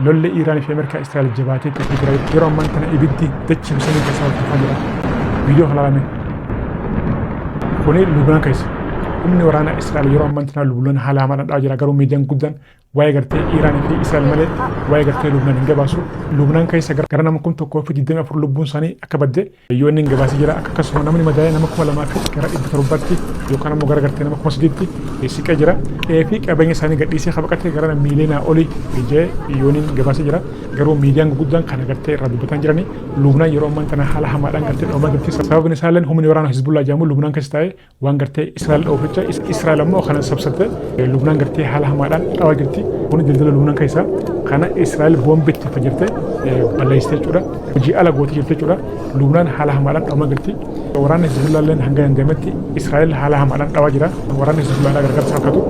lolle Iiraan fi Ameerikaa Israa'el jabaatee itti jira yeroo ammaan kana ibiddi dachii bisanii keessaa hojjetaa jira viidiyoo halaalame kuni Lubnaan keessa humni waraana Israa'el yeroo ammaan kana Lubnaan haala hamaadhaan dhawaa jira garuu miidiyaan guddaan waa'ee gartee Iiraan fi Israa'el malee waa'ee gartee Lubnaan hin gabaasu Lubnaan keessa gara nama 1,024 lubbuun isaanii akka badde yoo inni hin gabaasee jira akkasuma namni madaa'ee nama 2,000 fi gara 700tti yookaan immoo gara gartee nama 8,000tti siqee jira fi qabeenya isaanii gadhiisee qabaqatee gara miiliyoonaa olii ijee yoo inni gabaasee jira garuu miidiyaan guddaan kana gartee irraa dubbatan jiranii Lubnaan yeroo ammaan kana haala hamaadhaan gartee dhawaa gartee sababni isaallee humni waraana Hizbullaa jedhamu Lubnaan keessa taa'ee waan gartee Israa'el dhawuficha Israa'el ammoo kana sabsatte Lubnaan gartee haala hamaadhaan dhawaa jirti Kuni daldala Lubnaan keessaa kana Israa'el boombitti fayyadamtee balleessitee jechuudha. Hojii ala gootii jirti jechuudha. Lubnaan haala hamaadhaan dhawaa jirti. Waraanni Hizbullaalleen hanga dandeemetti Israa'el haala hamaadhaan dhawaa jira. Waraanni Hizbullaa gargaarsa harkatu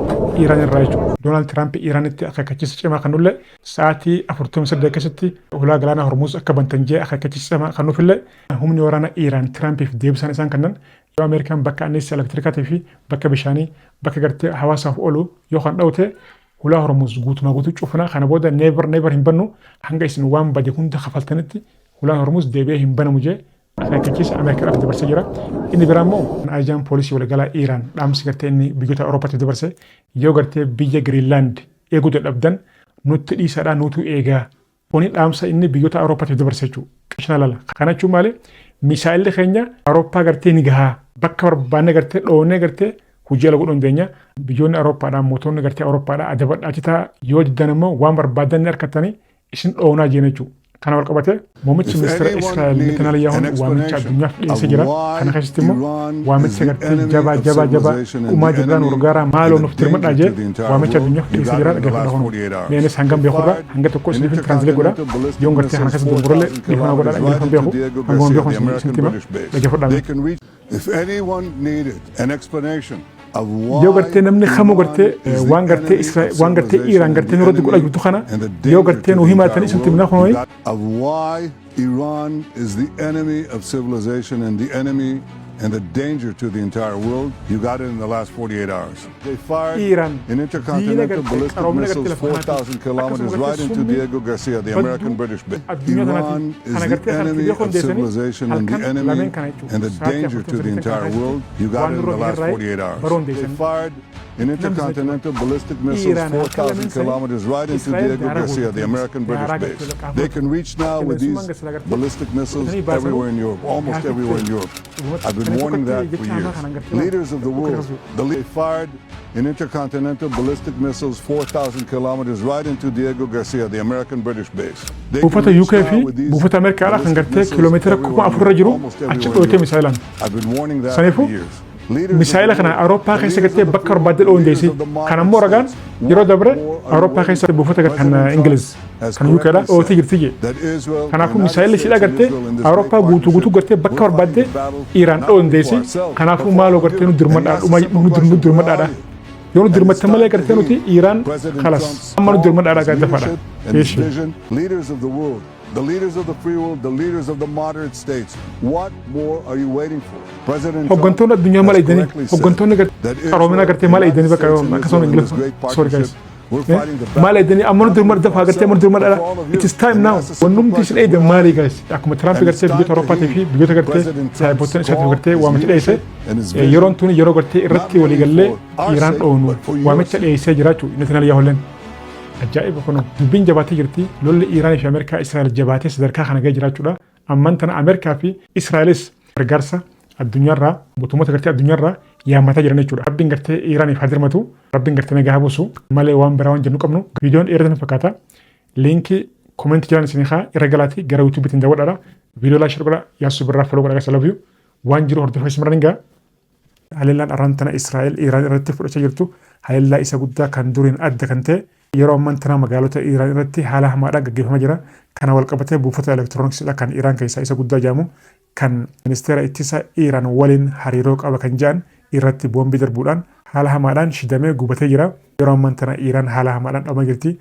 Iiraan irraa jechuudha. Doonaald Tiraamp Iiraanitti akeekkachiisa cimaa kan nulle sa'aatii 48 keessatti ulaa galaana Hormuuz akka bantan jee akeekkachiisa cimaa kan nufillee humni waraana Iiraan Tiraampiif deebisan isaan kannan yoo Ameerikaan bakka anniisaa elektirikaatii fi bakka bishaanii bakka gartee hawaasaaf oolu yoo kan dhawte Ulaa Hormuuz guutumaa guutuu cufna kana booda never hin bannu hanga isin waan bade hunda kafaltanitti Ulaa Hormuuz deebi'ee hin banamu jee akeekkachiisa Ameerikaadhaaf dabarsee jira. Inni biraa immoo ajajaan poolisii waliigalaa Iiraan dhaamsi gartee inni biyyoota Awurooppaatti dabarse yoo gartee biyya Giriinlaand eeguu dadhabdan nutti dhiisaadhaa nutu eegaa. Kuni dhaamsa inni biyyoota Awurooppaatti dabarse jechuudha. Qishna lala. Kana jechuun maali? Misaa'illi keenya Awurooppaa gartee ni gahaa bakka barbaanne gartee dhoowwannee gartee hojii ala godhuu dandeenya biyyoonni Awurooppaadhaan mootonni gartee Awurooppaadhaa adabadhaachitaa yoo diddan immoo waan barbaadan ni harkattanii isin dhoowwanaa jiran jechuudha. Kana wal qabatee muummichi ministeera Israa'el Netanyahuun waamicha addunyaaf dhiyeessee jira. Kana keessatti immoo waamicha gartee jabaa dhumaa jiraan urgaaraa maaloo nuuf tirmadhaa jee waamicha addunyaaf dhiyeessee jira dhaggeeffadha kunu. Meenis hangam beekurraa hanga tokko isiniif tiraansilee godha yoon gartee kana keessa gurgurallee dhiifama godhaa ingilifan beeku hangama beeku isin tima dhaggeeffadhaa. If anyone needed an explanation yoo gartee namni kamuu gartee waan gartee Iiraan gartee nurra godhaa jirtu kana yoo gartee nuu himaatanii isin timnaa kunooyi. Of why Iran is the enemy of civilization and the enemy and the danger to the entire world, you got it in the last 48 hours. They fired an intercontinental ballistic missiles 4,000 kilometers right into Diego Garcia, the American-British base. Iran is the enemy of civilization and the enemy and the danger to the entire world. You got it in the last 48 hours. They fired an intercontinental ballistic missiles 4,000 kilometers right into Diego Garcia, the American-British base. They can reach now with these ballistic missiles everywhere in Europe, almost everywhere in Europe. I've been warning that for years. Leaders of the world, they fired an intercontinental ballistic missiles 4,000 kilometers right into Diego Garcia, the American-British base. Buufata UK fi buufata Ameerikaadhaa kan gartee kiiloomeetira 4,000 jiru achi dhootee misaa'ilaan. Saniifuu misaa'ila kana Awurooppaa keessa gartee bakka barbaadde dhoowwan deessi. Kana immoo ragaan yeroo dabre Awurooppaa keessa buufata kan Ingiliz kan UKdhaa dhootee jirti jee. Kanaafuu misaa'illi siidhaa gartee Awurooppaa guutuu gartee bakka barbaadde Iiraan dhoowwan deessi. Kanaafuu maaloo gartee nu dirmadhaadha. Yoo nu dirmatte malee gartee nuti Iiraan kalas amma nu dirmadhaadha gaddafaadha. The leaders of the free world, the leaders of the moderate states, what more are you waiting for? President Hooggantoonni addunyaa maal eegdanii hooggantoonni qaroomina gartee maal eegdanii bakka akkasuma Ingilifa sorry guys maal eegdanii amma nu dirmadha dafaa gartee amma nu dirmadha it is time now wannumti isin eegdan maali guys akkuma Tiraamp gartee biyyoota Awurooppaatii fi biyyoota gartee saayibootaan isaatti gartee waamicha dhiyeesse yeroon tuni yeroo gartee irratti waliigallee Iiraan dhoownu waamicha dhiyeessee jiraachuu Netanyahuun ajaa'iba kun dubbiin jabaatee jirti lolli Iiraan fi Ameerikaa Israa'el jabaatee sadarkaa kana ga'ee jiraachuudha amman tana Ameerikaa fi Israa'elis gargaarsa addunyaarraa mootummoota gartee addunyaarraa yaammataa jiran jechuudha rabbiin gartee Iiraaniif haa dirmatu rabbiin gartee nagaa buusu malee waan biraa waan jennu qabnu viidiyoon dheeratan fakkaata liinkii koomentii jiran isin haa irra galaati gara yuutuubiitiin daawwadhaadha viidiyoo laashir godha yaasuu birraa foloo godha gasa laviyu waan jiru hordofaa isimarran egaa haleellaan arraan tana Israa'el Iiraan irratti fudhachaa jirtu haleellaa isa guddaa kan duriin adda kan ta'e yeroo ammaan tana magaalota Iiraan irratti haala hamaadhaan gaggeeffamaa jira. Kana wal qabatee buufata elektirooniksiidha kan Iiraan keessaa isa guddaa jedhamu kan ministeera ittisa Iiraan waliin hariiroo qaba kan jedhan irratti boombii darbuudhaan haala hamaadhaan shidamee gubatee jira. Yeroo ammaan tana Iiraan haala hamaadhaan dhamaa jirti.